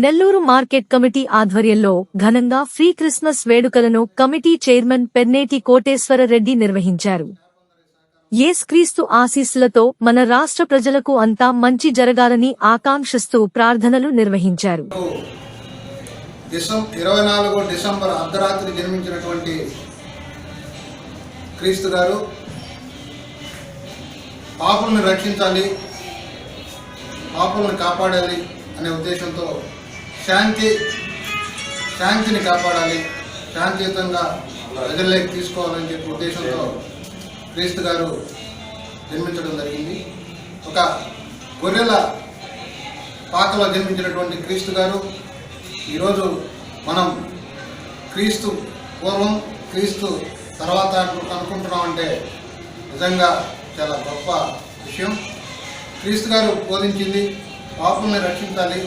Nellore market committee ఆధ్వర్యంలో ఘనంగా free Christmas వేడుకలను కమిటీ చైర్మన్ పెర్నేటి కోటేశ్వర రెడ్డి నిర్వహించారు. యేసుక్రీస్తు ఆశీస్సులతో మన రాష్ట్ర ప్రజలకు అంతా మంచి జరగాలని ఆకాంక్షిస్తూ ప్రార్థనలు నిర్వహించారు. 24 డిసెంబర్ అర్ధరాత్రి జన్మించినటువంటి క్రీస్తు గారు పాపులను రక్షించాలి, పాపులను కాపాడాలి అనే ఉద్దేశంతో శాంతిని కాపాడాలి, శాంతియుతంగా ప్రజల్లోకి తీసుకోవాలని చెప్పి ఉద్దేశంతో క్రీస్తు గారు జన్మించడం జరిగింది. ఒక గొర్రెల పాకలో జన్మించినటువంటి క్రీస్తు గారు ఈరోజు మనం క్రీస్తు పూర్వం క్రీస్తు తర్వాత అనుకుంటున్నామంటే నిజంగా చాలా గొప్ప విషయం. క్రీస్తు గారు బోధించింది పాపుల్ని రక్షించాలి,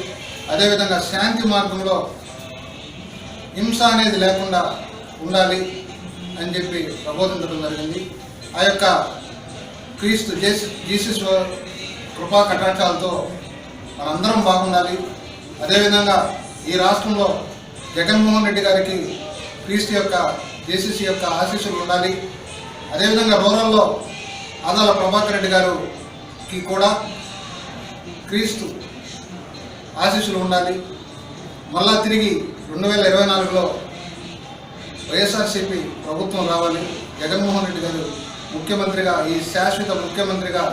అదేవిధంగా శాంతి మార్గంలో హింస అనేది లేకుండా ఉండాలి అని చెప్పి ప్రబోధించడం జరిగింది. ఆ యొక్క క్రీస్తు జీసస్ కృపా కటాక్షాలతో మనందరం బాగుండాలి. అదేవిధంగా ఈ రాష్ట్రంలో జగన్మోహన్ రెడ్డి గారికి క్రీస్తు యొక్క జీసస్ యొక్క ఆశీస్సులు ఉండాలి. అదేవిధంగా రూరల్లో ఆదాల ప్రభాకర్ రెడ్డి గారికి కూడా క్రీస్తు ఆశీస్సులు ఉండాలి. మళ్ళా తిరిగి 2024లో వైఎస్ఆర్సీపీ ప్రభుత్వం రావాలి, జగన్మోహన్ రెడ్డి గారు ముఖ్యమంత్రిగా, ఈ శాశ్వత ముఖ్యమంత్రిగా